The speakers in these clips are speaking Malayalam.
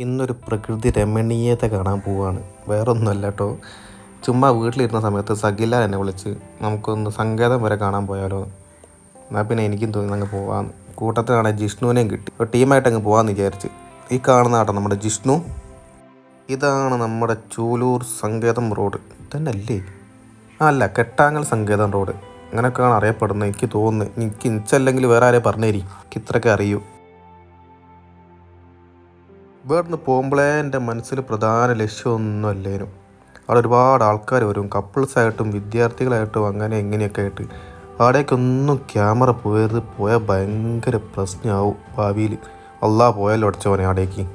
ഇന്നൊരു പ്രകൃതി രമണീയത കാണാൻ പോവാണ്. വേറൊന്നുമല്ല കേട്ടോ, ചുമ്മാ വീട്ടിലിരുന്ന സമയത്ത് സഗില എന്നെ വിളിച്ച് നമുക്കൊന്ന് സങ്കേതം വരെ കാണാൻ പോയാലോ. എന്നാൽ പിന്നെ എനിക്കും തോന്നി അങ്ങ് പോകാമെന്ന്. കൂട്ടത്തിലാണെങ്കിൽ ജിഷ്ണുവിനെയും കിട്ടി. ഒരു ടീമായിട്ട് അങ്ങ് പോകാമെന്ന് വിചാരിച്ച്. ഈ കാണുന്ന ആട്ടോ നമ്മുടെ ജിഷ്ണു. ഇതാണ് നമ്മുടെ ചൂലൂർ സങ്കേതം റോഡ് തന്നെ അല്ലേ? അല്ല, കെട്ടാങ്ങൽ സങ്കേതം റോഡ് അങ്ങനെയൊക്കെയാണ് അറിയപ്പെടുന്നത് എനിക്ക് തോന്നുന്നത്. എനിക്ക് ഇനിച്ചല്ലെങ്കിൽ വേറെ ആരെയും പറഞ്ഞേരി, എനിക്ക് ഇത്രയൊക്കെ അറിയൂ. ഇവിടുന്ന് പോകുമ്പോഴേ എൻ്റെ മനസ്സിൽ പ്രധാന ലക്ഷ്യമൊന്നുമല്ലേനും. അവിടെ ഒരുപാട് ആൾക്കാർ വരും, കപ്പിൾസായിട്ടും വിദ്യാർത്ഥികളായിട്ടും അങ്ങനെ ഇങ്ങനെയൊക്കെ ആയിട്ട്. അവിടേക്കൊന്നും ക്യാമറ പോയാൽ ഭയങ്കര പ്രശ്നമാവും ഭാവിയിൽ. അല്ലാ പോയാലോ അടച്ചോനെ അവിടേക്ക്.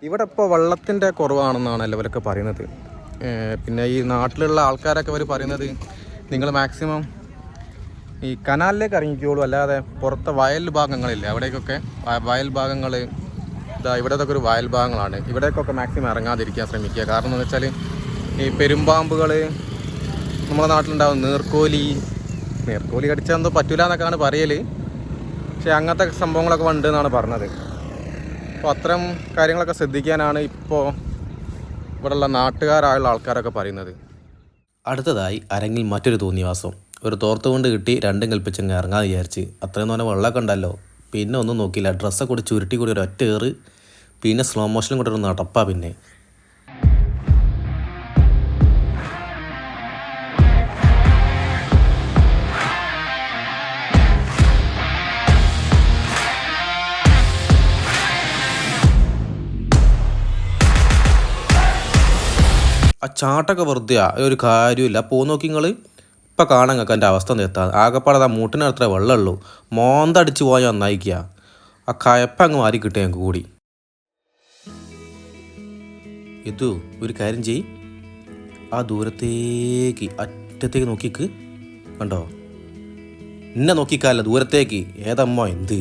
ഇവിടെ ഇപ്പോൾ വെള്ളത്തിൻ്റെ കുറവാണെന്നാണ് എല്ലാവരൊക്കെ പറയുന്നത്. പിന്നെ ഈ നാട്ടിലുള്ള ആൾക്കാരൊക്കെ അവർ പറയുന്നത് നിങ്ങൾ മാക്സിമം ഈ കനാലിലേക്ക് ഇറങ്ങിക്കോളൂ, അല്ലാതെ പുറത്തെ വയൽ ഭാഗങ്ങളില്ലേ അവിടേക്കൊക്കെ വയൽ ഭാഗങ്ങൾ ഇവിടത്തൊക്കെ ഒരു വയൽ ഭാഗങ്ങളാണ്, ഇവിടേക്കൊക്കെ മാക്സിമം ഇറങ്ങാതിരിക്കാൻ ശ്രമിക്കുക. കാരണം എന്ന് വെച്ചാൽ ഈ പെരുമ്പാമ്പുകൾ, നമ്മുടെ നാട്ടിലുണ്ടാവും നീർക്കോലി കടിച്ചാൽ എന്തോ പറ്റൂല എന്നൊക്കെയാണ് പറയൽ. പക്ഷേ അങ്ങനത്തെ സംഭവങ്ങളൊക്കെ ഉണ്ട് എന്നാണ് പറഞ്ഞത്. അപ്പോൾ അത്തരം കാര്യങ്ങളൊക്കെ ശ്രദ്ധിക്കാനാണ് ഇപ്പോൾ ഇവിടെയുള്ള നാട്ടുകാരായുള്ള ആൾക്കാരൊക്കെ പറയുന്നത്. അടുത്തതായി അരങ്ങിൽ മറ്റൊരു തോന്നിവാസം. ഒരു തോർത്ത് കൊണ്ട് കിട്ടി, രണ്ടും കൽപ്പിച്ചങ്ങ് ഇറങ്ങാൻ വിചാരിച്ച്. അത്രയും തോന്നെ വെള്ളമൊക്കെ ഉണ്ടല്ലോ. പിന്നെ ഒന്നും നോക്കിയില്ല, ഡ്രസ്സൊക്കെ കൂടി ചുരുട്ടി കൂടി ഒരു ഒറ്റ ഏറ്, പിന്നെ സ്ലോ മോഷനും കൂടി ഒരു നടപ്പാ. പിന്നെ ആ ചാട്ടൊക്കെ വെറുതെ ഒരു കാര്യമില്ല. നോക്കി നിങ്ങൾ ഇപ്പം കാണാൻ നിങ്ങൾക്ക് എൻ്റെ അവസ്ഥ നിർത്താം. ആകെപ്പാടെ ആ മൂട്ടിനടുത്ത വെള്ളമുള്ളൂ, മോന്തടിച്ച് പോയാൽ നന്നായിക്കുക. ആ കയപ്പ അങ്ങ് മാറി കിട്ടുക ഞങ്ങൾക്ക് കൂടി. ഇതു ഒരു കാര്യം ചെയ്, ആ ദൂരത്തേക്ക് അറ്റത്തേക്ക് നോക്കിക്ക്. കണ്ടോ? എന്നെ നോക്കിക്കാല്ല, ദൂരത്തേക്ക്. ഏതമ്മ എന്ത്